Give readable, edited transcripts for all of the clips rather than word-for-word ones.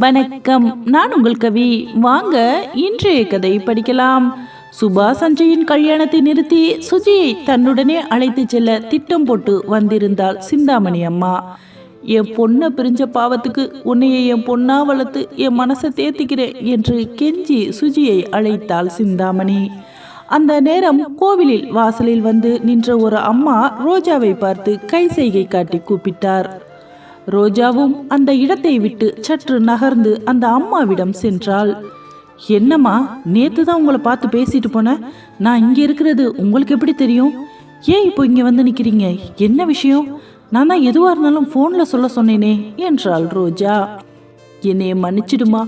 வணக்கம், நான் உங்கள் கவி. வாங்க இன்றைய கதை படிக்கலாம். சுபா சஞ்சயின் கல்யாணத்தை நிறுத்தி சுஜியை தன்னுடனே அழைத்து செல்ல திட்டம் போட்டு வந்திருந்தாள் சிந்தாமணி அம்மா. என் பொண்ணை பிரிஞ்ச பாவத்துக்கு உன்னையை என் பொண்ணா வளர்த்து என் மனசை தேத்திக்கிறேன் என்று கெஞ்சி சுஜியை அழைத்தாள் சிந்தாமணி. அந்த நேரம் கோவிலில் வாசலில் வந்து நின்ற ஒரு அம்மா ரோஜாவை பார்த்து கை செய்கை காட்டி கூப்பிட்டார். ரோஜாவும் அந்த இடத்தை விட்டு சற்று நகர்ந்து அந்த அம்மாவிடம் சென்றாள். என்னம்மா, நேத்து தான் உங்களை பார்த்து பேசிட்டு போனேன். நான் இங்கே இருக்கிறது உங்களுக்கு எப்படி தெரியும்? ஏன் இப்போ இங்கே வந்து நிற்கிறீங்க? என்ன விஷயம்? நான் தான் எதுவாக இருந்தாலும் ஃபோனில் சொல்ல சொன்னேனே என்றாள் ரோஜா. என்னைய மன்னிச்சிடுமா,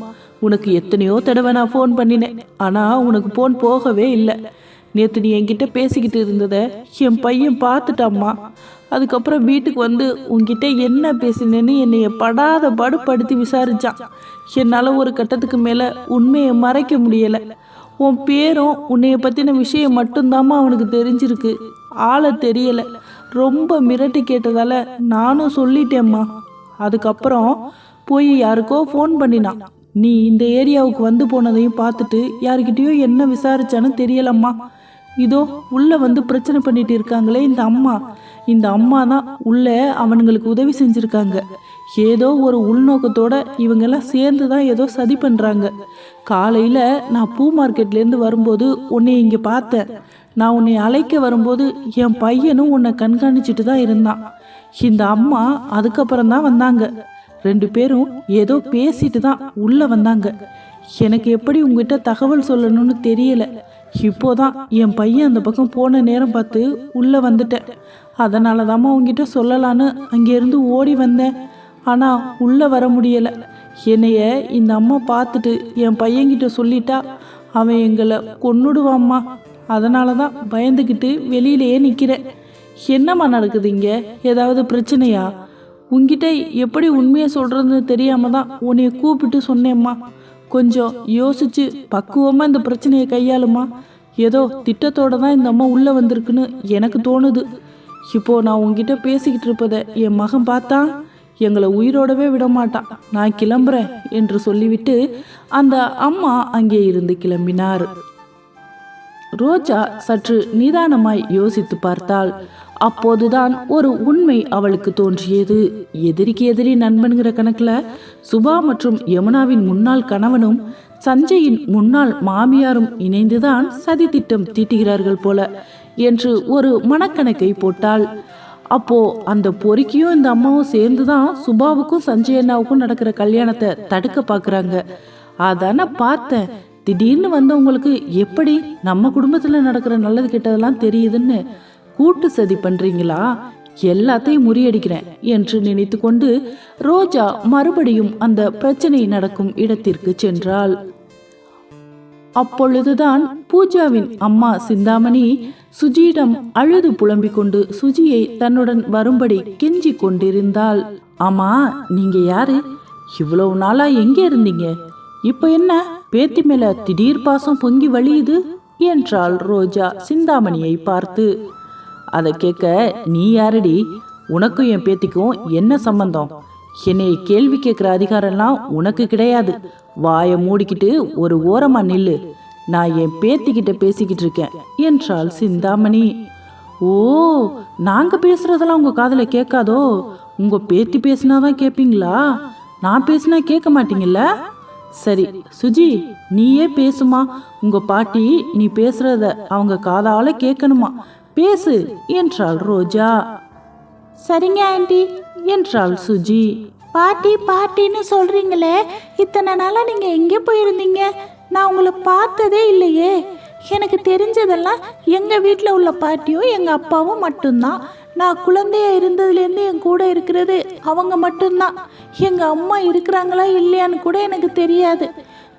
உனக்கு எத்தனையோ தடவை நான் ஃபோன் பண்ணினேன், ஆனால் உனக்கு ஃபோன் போகவே இல்லை. நேற்று நீ என்கிட்ட பேசிக்கிட்டு இருந்ததை என் பையன் பார்த்துட்டாம்மா. அதுக்கப்புறம் வீட்டுக்கு வந்து உன்கிட்ட என்ன பேசினேன்னு என்னைய படாத படுத்தி விசாரிச்சான். என்னால் ஒரு கட்டத்துக்கு மேலே உண்மையை மறைக்க முடியலை. உன் பேரும் உன்னைய பற்றின விஷயம் மட்டும்தாம்மா அவனுக்கு தெரிஞ்சிருக்கு, ஆளை தெரியலை. ரொம்ப மிரட்டி கேட்டதால் நானும் சொல்லிட்டேம்மா. அதுக்கப்புறம் போய் யாருக்கோ ஃபோன் பண்ணினான். நீ இந்த ஏரியாவுக்கு வந்து போனதையும் பார்த்துட்டு யாருக்கிட்டேயோ என்ன விசாரிச்சான்னு தெரியலம்மா. இதோ உள்ளே வந்து பிரச்சனை பண்ணிட்டு இருக்காங்களே இந்த அம்மா தான் உள்ளே அவனுங்களுக்கு உதவி செஞ்சுருக்காங்க. ஏதோ ஒரு உள்நோக்கத்தோட இவங்கெல்லாம் சேர்ந்து தான் ஏதோ சதி பண்ணுறாங்க. காலையில் நான் பூ மார்க்கெட்லேருந்து வரும்போது உன்னை இங்கே பார்த்தேன். நான் உன்னை அழைக்க வரும்போது என் பையனும் உன்னை கண்காணிச்சிட்டு தான் இருந்தான். இந்த அம்மா அதுக்கப்புறம் தான் வந்தாங்க. 2 பேரும் ஏதோ பேசிட்டு தான் உள்ளே வந்தாங்க. எனக்கு எப்படி உங்ககிட்ட தகவல் சொல்லணும்னு தெரியல. இப்போதான் என் பையன் அந்த பக்கம் போன நேரம் பார்த்து உள்ளே வந்துட்டேன். அதனால தாம்மா உங்ககிட்ட சொல்லலான்னு அங்கேருந்து ஓடி வந்தேன். ஆனால் உள்ளே வர முடியலை. என்னைய இந்த அம்மா பார்த்துட்டு என் பையன்கிட்ட சொல்லிட்டா அவன் எங்களை கொன்னுடுவாம்மா. அதனால தான் பயந்துக்கிட்டு வெளியிலேயே நிற்கிறேன். என்னம்மா நடக்குது இங்கே? ஏதாவது பிரச்சனையா? உங்ககிட்ட எப்படி உண்மையை சொல்கிறதுன்னு தெரியாமல் தான் உன்னைய கூப்பிட்டு சொன்னேம்மா. கொஞ்சம் யோசிச்சு பக்குவமாக இந்த பிரச்சனையை கையாளுமா. ஏதோ திட்டத்தோடு தான் இந்த அம்மா உள்ளே வந்திருக்குன்னு எனக்கு தோணுது. இப்போது நான் உங்ககிட்ட பேசிக்கிட்டு இருப்பதை என் மகன் பார்த்தா எங்களை உயிரோடவே விட மாட்டான். நான் கிளம்புறேன் என்று சொல்லிவிட்டு அந்த அம்மா அங்கே இருந்து கிளம்பினார். ரோஜா சற்று நிதானமாய் யோசித்து பார்த்தாள். அப்போதுதான் ஒரு உண்மை அவளுக்கு தோன்றியது. எதிரிக்கு எதிரி நண்பன்கிற கணக்கில் சுபா மற்றும் யமுனாவின் முன்னாள் கணவனும் சஞ்சயின் முன்னாள் மாமியாரும் இணைந்துதான் சதி திட்டம் தீட்டுகிறார்கள் போல என்று ஒரு மனக்கணக்கை போட்டாள். அப்போ அந்த பொறுக்கியும் இந்த அம்மாவும் சேர்ந்துதான் சுபாவுக்கும் சஞ்சய் அண்ணாவுக்கும் நடக்கிற கல்யாணத்தை தடுக்க பார்க்குறாங்க. அதான பார்த்தேன். திடீர்னு வந்தவங்களுக்கு எப்படி நம்ம குடும்பத்தில் நடக்கிற நல்லது கெட்டதெல்லாம் தெரியுதுன்னு கூட்டு சதி பண்றீங்களா? எல்லாத்தையும் முறியடிக்கிறேன் என்று நினைத்து கொண்டு ரோஜா மறுபடியும் அந்த பிரச்சனை நடக்கும் இடத்திற்கு சென்றாள். அப்பொழுதுதான் பூஜாவின் அம்மா சிந்தாமணி சுஜியிடம் அழுது புலம்பிக் கொண்டு சுஜியை தன்னுடன் வரும்படி கெஞ்சி கொண்டிருந்தாள். ஆமா, நீங்க யாரு? இவ்வளவு நாளா எங்கே இருந்தீங்க? இப்ப என்ன பேத்தி மேல திடீர் பாசம் பொங்கி வழியுது என்றாள் ரோஜா சிந்தாமணியை பார்த்து. அதை கேட்க நீ யாரடி? உனக்கும் என் பேத்திக்கும் என்ன சம்பந்தம்? என்னை கேள்வி கேட்குற அதிகாரம்லாம் உனக்கு கிடையாது. வாயை மூடிக்கிட்டு ஒரு ஓரமா நில்லு. நான் என் பேத்திக்கிட்ட பேசிக்கிட்டு இருக்கேன் என்றாள் சிந்தாமணி. ஓ, நாங்க பேசுறதெல்லாம் உங்க காதுல கேட்காதோ? உங்க பேத்தி பேசினாதான் கேட்பீங்களா? நான் பேசினா கேட்க மாட்டீங்கல்ல? சரி சுஜி, நீயே பேசுமா. உங்க பாட்டி நீ பேசுறத அவங்க காதால கேட்கணுமா, பேசு என்றாள் ரோஜா. சரிங்க ஆண்டி என்றாள் சுஜி. பாட்டி பாட்டின்னு சொல்றீங்களே, இத்தனை நாளா நீங்க எங்கே போயிருந்தீங்க? நான் உங்களை பார்த்ததே இல்லையே. எனக்கு தெரிஞ்சதெல்லாம் எங்க வீட்டில் உள்ள பாட்டியும் எங்க அப்பாவும் மட்டும்தான். நான் குழந்தைய இருந்ததுலேருந்து என் கூட இருக்கிறது அவங்க மட்டும்தான். எங்கள் அம்மா இருக்கிறாங்களா இல்லையான்னு கூட எனக்கு தெரியாது.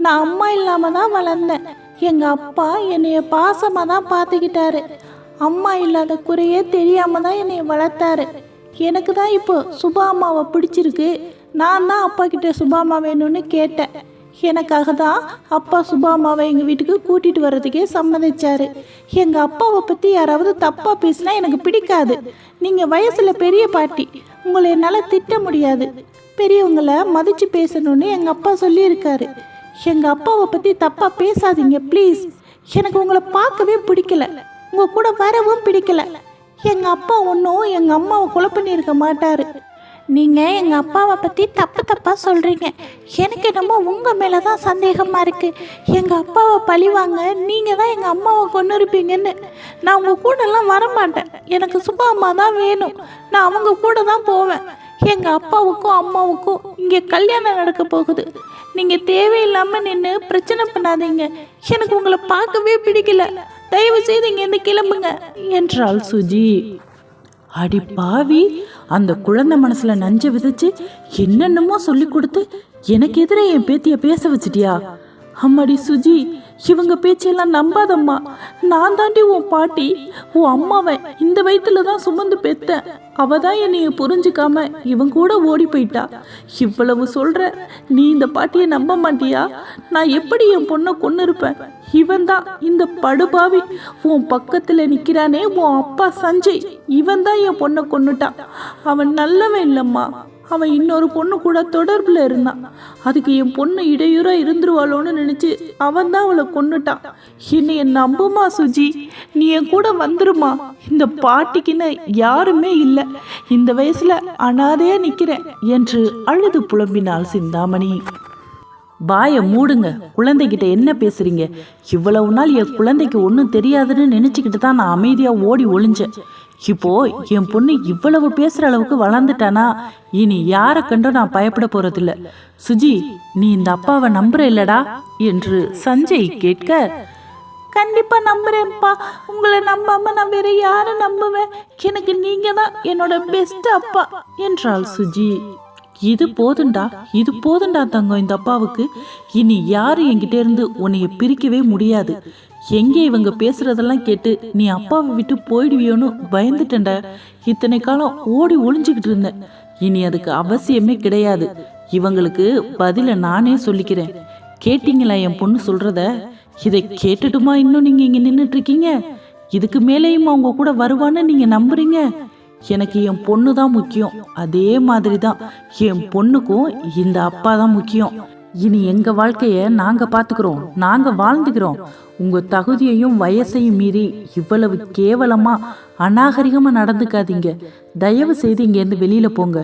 நான் அம்மா இல்லாமல் தான் வளர்ந்தேன். எங்கள் அப்பா என்னைய பாசமாக தான் பார்த்துக்கிட்டாரு. அம்மா இல்லாத குறையே தெரியாமல் தான் என்னை வளர்த்தாரு. எனக்கு தான் இப்போ சுபா அம்மாவை பிடிச்சிருக்கு. நான் தான் அப்பா கிட்ட சுபா அம்மா வேணும்னு கேட்டேன். எனக்காக தான் அப்பா சுபா அம்மாவை எங்கள் வீட்டுக்கு கூட்டிகிட்டு வர்றதுக்கே சம்மதிச்சாரு. எங்கள் அப்பாவை பற்றி யாராவது தப்பாக பேசினா எனக்கு பிடிக்காது. நீங்கள் வயசில் பெரிய பாட்டி, உங்களை என்னால் திட்ட முடியாது. பெரியவங்களை மதித்து பேசணும்னு எங்கள் அப்பா சொல்லியிருக்காரு. எங்கள் அப்பாவை பற்றி தப்பாக பேசாதீங்க ப்ளீஸ். எனக்கு உங்களை பார்க்கவே பிடிக்கல, உங்கள் கூட வரவும் பிடிக்கல. எங்கள் அப்பா ஒன்றும் எங்கள் அம்மாவை கொலை பண்ணியிருக்க மாட்டார். நீங்கள் எங்கள் அப்பாவை பற்றி தப்பாக சொல்கிறீங்க. எனக்கு என்னமோ உங்கள் மேலே தான் சந்தேகமாக இருக்குது. எங்கள் அப்பாவை பழிவாங்க நீங்கள் தான் எங்கள் அம்மாவை கொண்டு இருப்பீங்கன்னு. நான் உங்கள் கூடலாம் வரமாட்டேன். எனக்கு சுபா அம்மா தான் வேணும். நான் அவங்க கூட தான் போவேன். எங்கள் அப்பாவுக்கும் அம்மாவுக்கும் இங்கே கல்யாணம் நடக்க போகுது. நீங்கள் தேவையில்லாமல் நின்று பிரச்சனை பண்ணாதீங்க. எனக்கு உங்களை பார்க்கவே பிடிக்கல. தயவு செய்து இங்கேருந்து கிளம்புங்க என்றாள் சுஜி. அடி பாவி, அந்த குழந்தை மனசுல நஞ்ச விதைச்சு என்னென்னமோ சொல்லி கொடுத்து எனக்கு எதிரே என் பேத்திய பேச வச்சிட்டியா? அம்மாடி சுஜி, இவங்க பேச்செல்லாம் நம்பாதம்மா. நான் தாண்டி உன் பாட்டி. உன் அம்மாவை இந்த வயிற்றுல தான் சுமந்து பெத்தேன். அவ தான் என்னைய புரிஞ்சுக்காம இவன் கூட ஓடி போயிட்டா. இவ்வளவு சொல்ற, நீ இந்த பாட்டியை நம்ப மாட்டியா? நான் எப்படி என் பொண்ணை கொண்டு இருப்பேன்? இவன் தான் இந்த படுபாவி உன் பக்கத்துல நிக்கிறானே, உன் அப்பா சஞ்சய். இவன் தான் என் பொண்ணை கொன்னுட்டான். அவன் நல்லவன் இல்லம்மா. அவன் இன்னொரு பொண்ணு கூட தொடர்பில் இருந்தான். அதுக்கு என் பொண்ணு இடையூறா இருந்துருவாளோன்னு நினச்சி அவன் தான் அவளை கொன்னுட்டான். என்னைய நம்புமா சுஜி, நீ என் கூட வந்துருமா. இந்த பாட்டிக்குன்னு யாருமே இல்லை. இந்த வயசுல அனாதையா நிற்கிறேன் என்று அழுது புலம்பினாள் சிந்தாமணி. வாயை மூடுங்க, குழந்தைகிட்ட என்ன பேசுறீங்க? இவ்வளவு நாள் என் குழந்தைக்கு ஒன்றும் தெரியாதுன்னு நினச்சிக்கிட்டு தான் நான் அமைதியாக ஓடி ஒளிஞ்சேன். இப்போ என் பொண்ணு இவ்வளவு பேசுற அளவுக்கு வளர்ந்துட்டானா இனி யாரை கண்டும் நான் பயப்பட போறதில்ல. சுஜி, நீ இந்த அப்பாவை நம்புற இல்லடா என்று சஞ்சய் கேட்க, கண்டிப்பா நம்புறேன்ப்பா. உங்களை நம்பாம நான் வேற யாரை நம்புவேன்? எனக்கு நீங்க தான் என்னோட பெஸ்ட் அப்பா என்றாள் சுஜி. இது போதுண்டா, இது போதுண்டா தங்கம். இந்த அப்பாவுக்கு இனி யாரும் என்கிட்ட இருந்து உன்னைய பிரிக்கவே முடியாது. எங்கே இவங்க பேசுறதெல்லாம் கேட்டு நீ அப்பாவை விட்டு போயிடுவியோன்னு பயந்துட்டேன்டா. இத்தனை காலம் ஓடி ஒளிஞ்சுக்கிட்டு இருந்தேன். இனி அதுக்கு அவசியமே கிடையாது. இவங்களுக்கு பதில நானே சொல்லிக்கிறேன். கேட்டீங்களா என் பொண்ணு சொல்றத? இதை கேட்டுட்டுமா இன்னும் நீங்க இங்க நின்றுட்டு இருக்கீங்க? இதுக்கு மேலேயும் அவங்க கூட வருவான்னு நீங்க நம்புறீங்க? எனக்கு என் பொண்ணு தான் முக்கியம். அதே மாதிரி தான் என் பொண்ணுக்கும் இந்த அப்பா தான் முக்கியம். இனி எங்க வாழ்க்கைய நாங்க பாத்துக்கிறோம், நாங்க வாழ்ந்துக்கிறோம். உங்க தகுதியையும் வயசையும் மீறி இவ்வளவு கேவலமா அநாகரிகமா நடந்துக்காதீங்க. தயவு செய்து இங்கேருந்து வெளியில போங்க.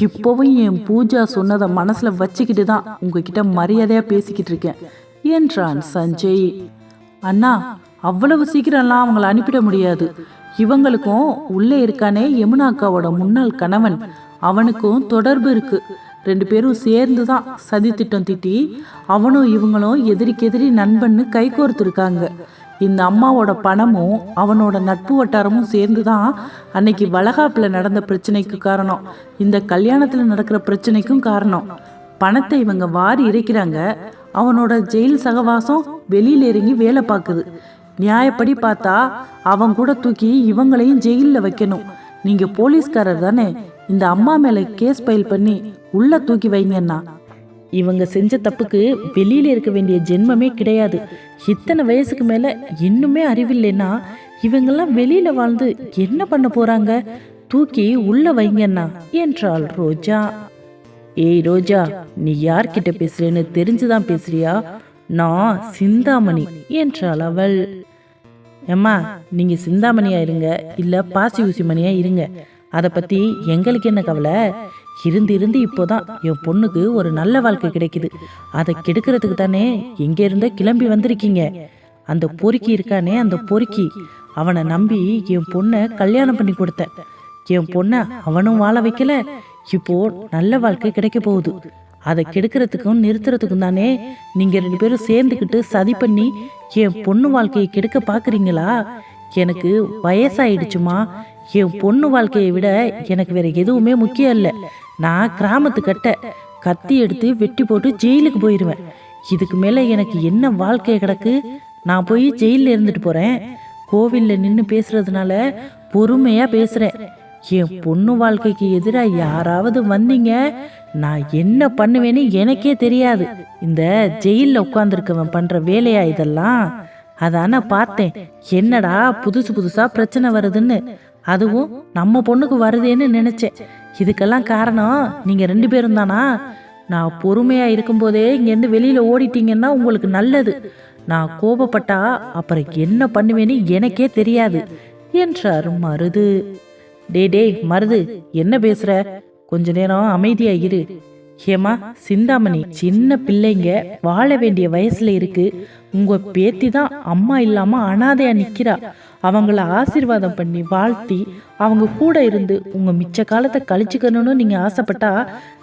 இப்போவும் என் பூஜா சொன்னதை மனசுல வச்சுக்கிட்டு தான் உங்ககிட்ட மரியாதையா பேசிக்கிட்டு இருக்கேன் என்றான் சஞ்சய். அண்ணா, அவ்வளவு சீக்கிரம்லாம் அவங்கள அனுப்பிட முடியாது. இவங்களுக்கும் உள்ளே இருக்கானே யமுனா அக்காவோட முன்னாள் கணவன், அவனுக்கும் தொடர்பு இருக்கு. 2 பேரும் சேர்ந்து தான் சதி திட்டம் திட்டி அவனும் இவங்களும் எதிரிக்கு எதிரி நண்பன்னு கைகோர்த்துருக்காங்க. இந்த அம்மாவோட பணமும் அவனோட நட்பு வட்டாரமும் சேர்ந்து தான் அன்னைக்கு வளகாப்பில் நடந்த பிரச்சனைக்கு காரணம். இந்த கல்யாணத்தில் நடக்கிற பிரச்சனைக்கும் காரணம். பணத்தை இவங்க வாரி இறைக்கிறாங்க. அவனோட ஜெயில் சகவாசம் வெளியில இறங்கி வேலை பார்க்குது. நியாயப்படி பார்த்தா அவன் கூட தூக்கி இவங்களையும் ஜெயிலில் வைக்கணும். நீங்க போலீஸ்காரர் தானே? இந்த அம்மா மேல கேஸ் ஃபைல் பண்ணி உள்ள தூக்கி வைங்கன்னா. இவங்க செஞ்ச தப்புக்கு வெளியில இருக்க வேண்டிய ஜென்மமே கிடையாது. இத்தனை வயசுக்கு மேல இன்னுமே அறிவில்லைன்னா இவங்கெல்லாம் வெளியில வாழ்ந்து என்ன பண்ண போறாங்க? தூக்கி உள்ள வைங்கன்னா என்றாள் ரோஜா. ஏய் ரோஜா, நீ யார்கிட்ட பேசுறேன்னு தெரிஞ்சுதான் பேசுறியா? நான் சிந்தாமணி என்றாள் அவள். ஏம்மா, நீங்க சிந்தாமணியா இருங்க இல்ல பாசி ஊசி மணியா இருங்க, அதை பத்தி எங்களுக்கு என்ன கவலை? இருந்து இருந்து இப்போதான் என் பொண்ணுக்கு ஒரு நல்ல வாழ்க்கை கிடைக்குது. அதை கெடுக்கிறதுக்கு தானே எங்க இருந்த கிளம்பி வந்திருக்கீங்க. அந்த பொறுக்கி இருக்கானே, அந்த பொறுக்கி, அவனை நம்பி என் பொண்ணை கல்யாணம் பண்ணி கொடுத்தேன். என் பொண்ணை அவனும் வாழ வைக்கல. இப்போ நல்ல வாழ்க்கை கிடைக்க போகுது. அதை கெடுக்கிறதுக்கும் நிறுத்துறதுக்கும் தானே நீங்க 2 பேரும் சேர்ந்துக்கிட்டு சதி பண்ணி என் பொண்ணு வாழ்க்கையை கெடுக்க பாக்குறீங்களா? எனக்கு வயசாயிடுச்சுமா. என் பொண்ணு வாழ்க்கையை விட எனக்கு வேற எதுவுமே முக்கியம் இல்லை. நான் கிராமத்து கத்தி எடுத்து வெட்டி போட்டு ஜெயிலுக்கு போயிடுவேன். இதுக்கு மேல எனக்கு என்ன வாழ்க்கையை கிடக்கு? நான் போய் ஜெயிலில் இருந்துட்டு போறேன். கோவில்ல நின்று பேசுறதுனால பொறுமையா பேசுறேன். என் பொண்ணு வாழ்க்கைக்கு எதிராக யாராவது வந்தீங்க, நான் என்ன பண்ணுவேன்னு எனக்கே தெரியாது. இந்த ஜெயிலில் உட்கார்ந்துருக்கவன் பண்ற வேலையா இதெல்லாம்? அதான பார்த்தேன். என்னடா புதுசா பிரச்சனை வருதுன்னு, அதுவும் நம்ம பொண்ணுக்கு வருதேன்னு நினைச்சேன். இதுக்கெல்லாம் காரணம் நீங்கள் 2 பேரும் தானா? நான் பொறுமையாக இருக்கும்போதே இங்கேருந்து வெளியில் ஓடிட்டீங்கன்னா உங்களுக்கு நல்லது. நான் கோபப்பட்டா அப்புறம் என்ன பண்ணுவேன்னு எனக்கே தெரியாது என்றார் மருது. டேய் மருது, என்ன பேசுற? கொஞ்ச நேரம் அமைதியா இரு. ஏமா சிந்தாமணி, சின்ன பிள்ளைங்க வாழ வேண்டிய வயசுல இருக்கு. உங்க பேத்தி தான் அம்மா இல்லாம அனாதையா நிக்கிறா. அவங்கள ஆசீர்வாதம் பண்ணி வாழ்த்தி அவங்க கூட இருந்து உங்க மிச்ச காலத்தை கழிச்சுக்கணும்னு நீங்க ஆசைப்பட்டா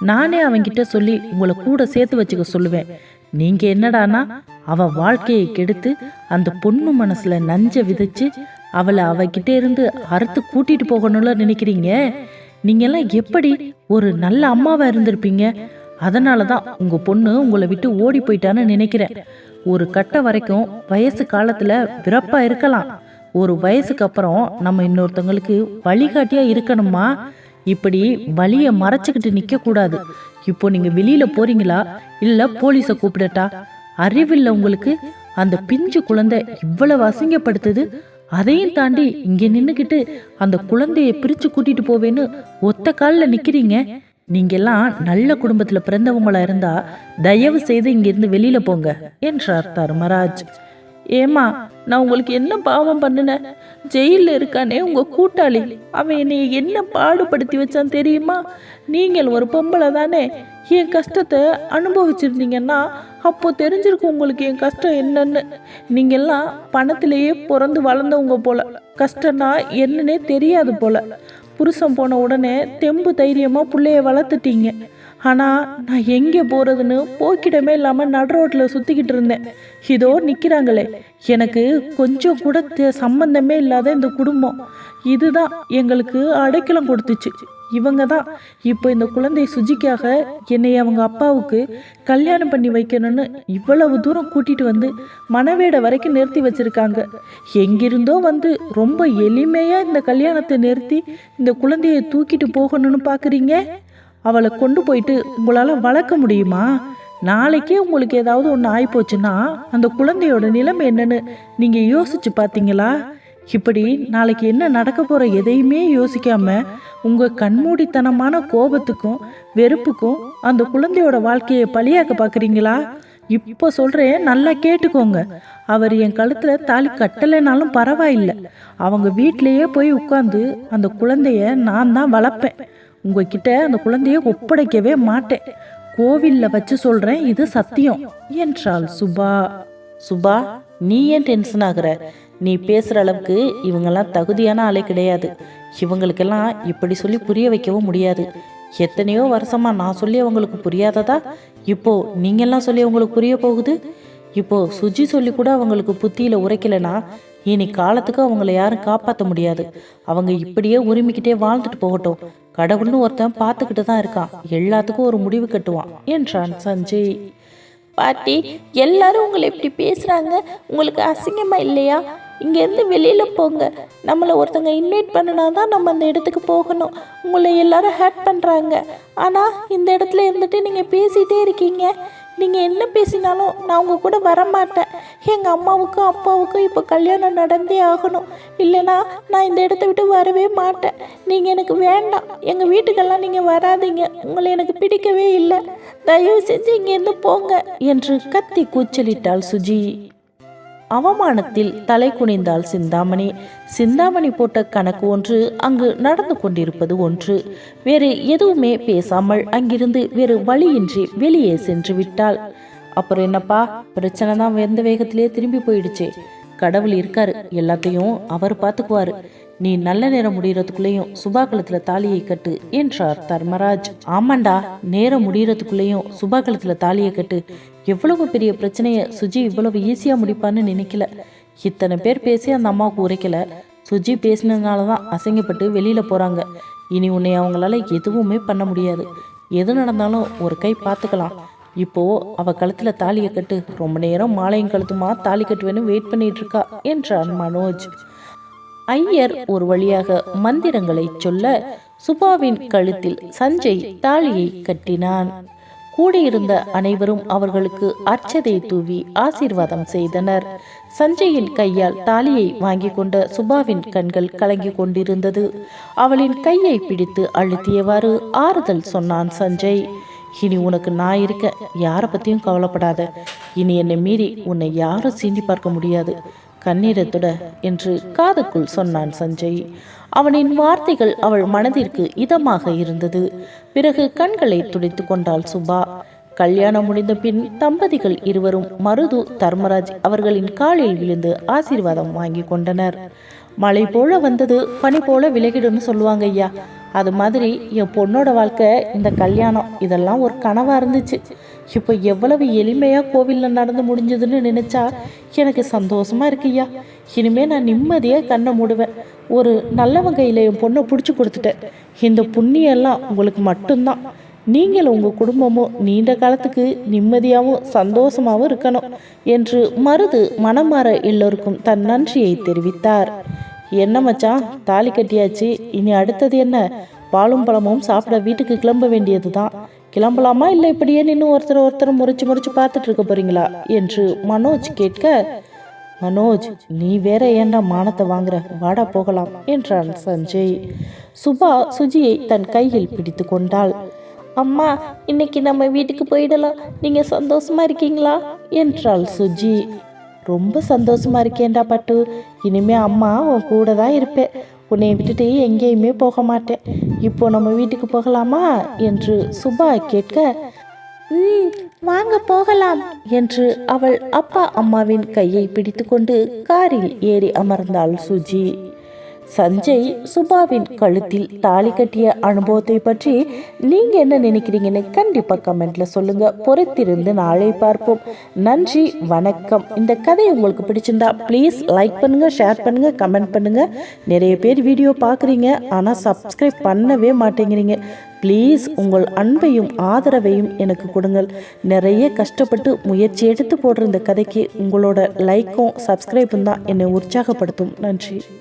நானே அவங்கிட்ட சொல்லி உங்களை கூட சேர்த்து வச்சுக்க சொல்லுவேன். நீங்க என்னடானா அவ வாழ்க்கையை கெடுத்து அந்த பொண்ணு மனசுல நஞ்ச விதைச்சு அவளை அவகிட்ட இருந்து அறுத்து கூட்டிட்டு போகணும்ல நினைக்கிறீங்க. நீங்க எல்லாம் எப்படி ஒரு நல்ல அம்மாவா இருந்திருப்பீங்க? அதனாலதான் உங்க பொண்ணு உங்களை விட்டு ஓடி போயிட்டான்னு நினைக்கிறேன். ஒரு கட்ட வரைக்கும் வயசு காலத்துல விரப்பா இருக்கலாம். ஒரு வயசுக்கு அப்புறம் நம்ம இன்னொருத்தவங்களுக்கு வழிகாட்டியா இருக்கணுமா? இப்படி வழிய மறைச்சுக்கிட்டு நிக்க கூடாது. இப்போ நீங்க வெளியில போறீங்களா இல்ல போலீஸை கூப்பிடட்டா? அறிவில்லை உங்களுக்கு? அந்த பிஞ்சு குழந்தை இவ்வளவு அசிங்கப்படுத்துது. அதையும் தாண்டி இங்க நின்னுக்கிட்டு அந்த குழந்தைய பிரிச்சு கூட்டிட்டு போவேன்னு ஒத்த காலில் நிக்கிறீங்க. நீங்க எல்லாம் நல்ல குடும்பத்துல பிறந்தவங்களா இருந்தா தயவு செய்து இங்கிருந்து வெளியில போங்க என்றார் தர்மராஜ். ஏமா, நான் உங்களுக்கு என்ன பாவம் பண்ணினேன்? ஜெயிலில் இருக்கானே உங்க கூட்டாளி, அவன் என்னை என்ன பாடுபடுத்தி வச்சான் தெரியுமா? நீங்கள் ஒரு பொம்பளை தானே, என் கஷ்டத்தை அனுபவிச்சிருந்தீங்கன்னா அப்போ தெரிஞ்சிருக்கும் உங்களுக்கு என் கஷ்டம் என்னன்னு. நீங்கெல்லாம் பணத்திலேயே பிறந்து வளர்ந்தவங்க போல, கஷ்டம்னா என்னன்னே தெரியாது போல. புருஷன் போன உடனே தெம்பு தைரியமா பிள்ளைய வளர்த்துட்டீங்க. ஆனால் நான் எங்கே போகிறதுன்னு போக்கிடமே இல்லாமல் நடு ரோட்டில் சுற்றிக்கிட்டு இருந்தேன். இதோ நிற்கிறாங்களே, எனக்கு கொஞ்சம் கூட சம்பந்தமே இல்லாத இந்த குடும்பம் இதுதான் எங்களுக்கு அடைக்கலம் கொடுத்துச்சு. இவங்க தான் இப்போ இந்த குழந்தை சுஜிக்காக என்னை அவங்க அப்பாவுக்கு கல்யாணம் பண்ணி வைக்கணும்னு இவ்வளவு தூரம் கூட்டிகிட்டு வந்து மணவேடை வரைக்கும் நிறுத்தி வச்சுருக்காங்க. எங்கிருந்தோ வந்து ரொம்ப எளிமையாக இந்த கல்யாணத்தை நிறுத்தி இந்த குழந்தையை தூக்கிட்டு போகணும்னு பார்க்குறீங்க. அவளை கொண்டு போயிட்டு உங்களால் வளர்க்க முடியுமா? நாளைக்கே உங்களுக்கு ஏதாவது ஒன்று ஆகிப்போச்சுன்னா அந்த குழந்தையோட நிலைமை என்னன்னு நீங்கள் யோசிச்சு பார்த்தீங்களா? இப்படி நாளைக்கு என்ன நடக்க போகிற எதையுமே யோசிக்காம உங்கள் கண்மூடித்தனமான கோபத்துக்கும் வெறுப்புக்கும் அந்த குழந்தையோட வாழ்க்கையை பலியாக்க பார்க்குறீங்களா? இப்போ சொல்கிறேன், நல்லா கேட்டுக்கோங்க. அவர் என் கழுத்தில் தாலி கட்டலைனாலும் பரவாயில்லை. அவங்க வீட்டிலையே போய் உட்காந்து அந்த குழந்தைய நான் தான் வளர்ப்பேன். உங்ககிட்ட அந்த குழந்தைய ஒப்படைக்கவே மாட்டேன். கோவிலில் வச்சு சொல்கிறேன், இது சத்தியம் என்றாள் சுபா. சுபா, நீ ஏன் டென்ஷன் ஆகுற? நீ பேசுகிற அளவுக்கு இவங்கெல்லாம் தகுதியான ஆளே கிடையாது. இவங்களுக்கெல்லாம் இப்படி சொல்லி புரிய வைக்கவும் முடியாது. எத்தனையோ வருஷமா நான் சொல்லி அவங்களுக்கு புரியாததா இப்போ நீங்கெல்லாம் சொல்லி அவங்களுக்கு புரிய போகுது. இப்போ சுஜி சொல்லி கூட அவங்களுக்கு புத்தியில் உரைக்கலைன்னா இனி காலத்துக்கு அவங்கள யாரும் காப்பாற்ற முடியாது. அவங்க இப்படியே உரிமிக்கிட்டே வாழ்ந்துட்டு போகட்டும். கடவுள்னு ஒருத்தன் பார்த்துக்கிட்டு தான் இருக்கான். எல்லாத்துக்கும் ஒரு முடிவு கட்டுவான் என்றான் சஞ்சய். பாட்டி, எல்லாரும் உங்களை இப்படி பேசுகிறாங்க, உங்களுக்கு அசிங்கமாக இல்லையா? இங்கேருந்து வெளியில் போங்க. நம்மளை ஒருத்தங்க இன்வைட் பண்ணினா தான் நம்ம அந்த இடத்துக்கு போகணும். உங்களை எல்லாரும் ஹேட் பண்ணுறாங்க. ஆனால் இந்த இடத்துல இருந்துட்டு நீங்கள் பேசிகிட்டே இருக்கீங்க. நீங்கள் என்ன பேசினாலும் நான் உங்கள் கூட வரமாட்டேன். எங்கள் அம்மாவுக்கும் அப்பாவுக்கும் இப்போ கல்யாணம் நடந்தே ஆகணும். இல்லைனா நான் இந்த இடத்த விட்டு வரவே மாட்டேன். நீங்கள் எனக்கு வேண்டாம். எங்கள் வீட்டுக்கெல்லாம் நீங்கள் வராதீங்க. உங்களை எனக்கு பிடிக்கவே இல்லை. தயவு செஞ்சு இங்கேருந்து போங்க என்று கத்தி கூச்சலிட்டாள் சுஜி. அவமானத்தில் தலை குனிந்தாள் சிந்தாமணி. சிந்தாமணி போட்ட கணக்கு ஒன்று, அங்கு நடந்து கொண்டிருப்பது ஒன்று. வேறு எதுவுமே பேசாமல் அங்கிருந்து வேறு வழியின்றி வெளியே சென்று விட்டாள். அப்புறம் என்னப்பா, பிரச்சனை தான் எந்த வேகத்திலேயே திரும்பி போயிடுச்சு. கடவுள் இருக்காரு, எல்லாத்தையும் அவர் பார்த்துக்குவாரு. நீ நல்ல நேரம் முடியறதுக்குள்ளேயும் சுபா கழுத்துல தாலியை கட்டு என்றார் தர்மராஜ். ஆமாண்டா, நேரம் முடியறதுக்குள்ளேயும் சுபா கழுத்துல தாலியை கட்டு. எவ்வளவு பெரிய பிரச்சனையை சுஜி இவ்வளவு ஈஸியா முடிப்பான்னு நினைக்கல. இத்தனை பேர் பேசி அந்த அம்மாவுக்கு உரைக்கல. சுஜி பேசினதுனால தான் அசிங்கப்பட்டு வெளியில போறாங்க. இனி உன்னை அவங்களால எதுவுமே பண்ண முடியாது. எது நடந்தாலும் ஒரு கை பார்த்துக்கலாம். இப்போ அவ கழுத்துல தாலியை கட்டு. ரொம்ப நேரம் மாலையும் கழுத்துமா தாலி கட்டுவேன்னு வெயிட் பண்ணிட்டு இருக்கா என்றான் மனோஜ். ஐயர் ஒரு வழியாக மந்திரங்களை சொல்ல சுபாவின் கழுத்தில் சஞ்சய் தாலியை கட்டினான். கூடியிருந்த அனைவரும் அவர்களுக்கு அர்ச்சதை தூவி ஆசீர்வாதம் செய்தனர். சஞ்சயின் கையால் தாலியை வாங்கி கொண்ட சுபாவின் கண்கள் கலங்கி கொண்டிருந்தது. அவளின் கையை பிடித்து அழுத்தியவாறு ஆறுதல் சொன்னான் சஞ்சய். இனி உனக்கு நான் இருக்க, யாரை பற்றியும் கவலைப்படாத. இனி என்னை மீறி உன்னை யாரும் சீண்டி பார்க்க முடியாது. கண்ணீரத்துட என்று காதுக்குள் சொன்னான் சஞ்சய். அவனின் வார்த்தைகள் அவள் மனதிற்கு இதமாக இருந்தது. பிறகு கண்களை துடைத்து கொண்டாள் சுபா. கல்யாணம் முடிந்த பின் தம்பதிகள் இருவரும் மருது தர்மராஜ் அவர்களின் காலில் விழுந்து ஆசீர்வாதம் வாங்கி கொண்டனர். மழை போல வந்தது பனி போல விலகிடும்னு சொல்லுவாங்க ஐயா. அது மாதிரி என் பொண்ணோட வாழ்க்கை இந்த கல்யாணம் இதெல்லாம் ஒரு கனவா இருந்துச்சு. இப்போ எவ்வளவு எளிமையா கோவிலில் நடந்து முடிஞ்சதுன்னு நினைச்சா எனக்கு சந்தோஷமா இருக்குய்யா. இனிமே நான் நிம்மதியாக கண்ணை மூடுவேன். ஒரு நல்லவன் கையில் என் பொண்ணை பிடிச்சி கொடுத்துட்டேன். இந்த புண்ணியெல்லாம் உங்களுக்கு மட்டும்தான். நீங்களும் உங்கள் குடும்பமும் நீண்ட காலத்துக்கு நிம்மதியாகவும் சந்தோஷமாகவும் இருக்கணும் என்று மருது மனமாற எல்லோருக்கும் தன் நன்றியை தெரிவித்தார். என்ன மச்சான், தாலி கட்டியாச்சு, இனி அடுத்தது என்ன? பாலும் பழமும் சாப்பிட வீட்டுக்கு கிளம்ப வேண்டியது தான். கிளம்பலாமா இல்லை இப்படியே நின்று ஒருத்தர் முறைச்சு பார்த்துட்டு இருக்க போறீங்களா என்று மனோஜ் கேட்க, மனோஜ் நீ வேற ஏண்டா மானத்தை வாங்குற, வாடா போகலாம் என்றான் சஞ்சய். சுபா சுஜியை தன் கையில் பிடித்து கொண்டாள். அம்மா, இன்னைக்கு நம்ம வீட்டுக்கு போயிடலாம், நீங்க சந்தோஷமா இருக்கீங்களா என்றாள் சுஜி. ரொம்ப சந்தோஷமா இருக்கேன்டா பட்டு. இனிமே அம்மா உன் கூட தான் இருப்பேன். உன்னை விட்டுட்டு எங்கேயுமே போக மாட்டேன். இப்போ நம்ம வீட்டுக்கு போகலாமா என்று சுபா கேட்க, வாங்க போகலாம் என்று அவள் அப்பா அம்மாவின் கையை பிடித்து கொண்டு காரில் ஏறி அமர்ந்தாள் சுஜி. சஞ்சய் சுபாவின் கழுத்தில் தாலி கட்டிய அனுபவத்தை பற்றி நீங்க என்ன நினைக்கிறீங்கன்னு கண்டிப்பா கமெண்ட்ல சொல்லுங்க. பொறுத்திருந்து நாளை பார்ப்போம். நன்றி, வணக்கம். இந்த கதை உங்களுக்கு பிடிச்சிருந்தா ப்ளீஸ் லைக் பண்ணுங்க, ஷேர் பண்ணுங்க, கமெண்ட் பண்ணுங்க. நிறைய பேர் வீடியோ பார்க்குறீங்க, ஆனால் சப்ஸ்கிரைப் பண்ணவே மாட்டேங்கிறீங்க. ப்ளீஸ் உங்கள் அன்பையும் ஆதரவையும் எனக்கு கொடுங்கள். நிறைய கஷ்டப்பட்டு முயற்சி எடுத்து போடுற இந்த கதைக்கு உங்களோட லைக்கும் சப்ஸ்கிரைப்பும் தான் என்னை உற்சாகப்படுத்தும். நன்றி.